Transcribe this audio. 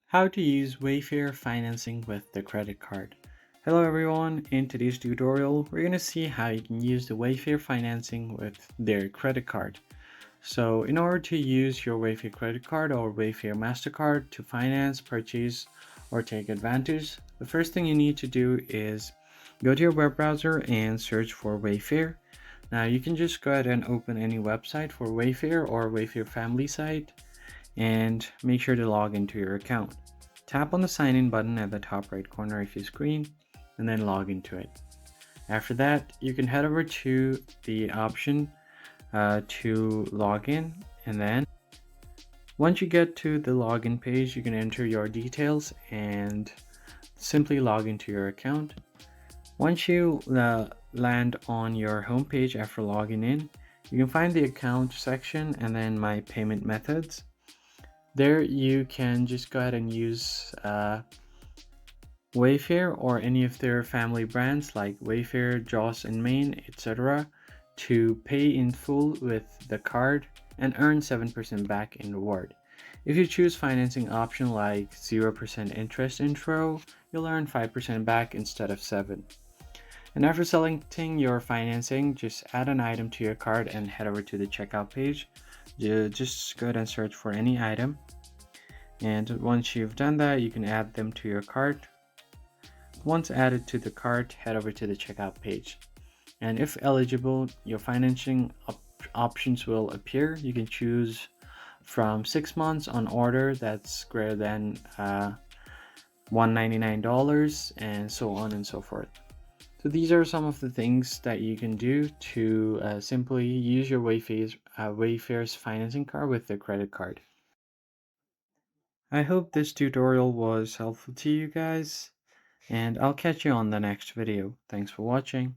How to use Wayfair financing with the credit card. Hello everyone, in today's tutorial we're going to see how you can use the Wayfair financing with their credit card. So in order to use your Wayfair credit card or Wayfair MasterCard to finance, purchase, or take advantage, the first thing you need to do is go to your web browser and search for Wayfair. Now you can just go ahead and open any website for Wayfair or Wayfair family site and make sure to log into your account. Tap on the sign in button at the top right corner of your screen and then log into it. After that, you can head over to the option to log in, and then once you get to the login page, you can enter your details and simply log into your account. Once you land on your home page after logging in, you can find the account section and then my payment methods. There you can just go ahead and use Wayfair or any of their family brands like Wayfair, Joss and Main, etc. to pay in full with the card and earn 7% back in reward. If you choose financing option like 0% interest intro, you'll earn 5% back instead of 7. And after selecting your financing, just add an item to your card and head over to the checkout page. Just go ahead and search for any item. And once you've done that, you can add them to your cart. Once added to the cart, head over to the checkout page. And if eligible, your financing options will appear. You can choose from 6 months on order that's greater than $199 and so on and so forth. So these are some of the things that you can do to simply use your Wayfair's financing card with the credit card. I hope this tutorial was helpful to you guys, and I'll catch you on the next video. Thanks for watching.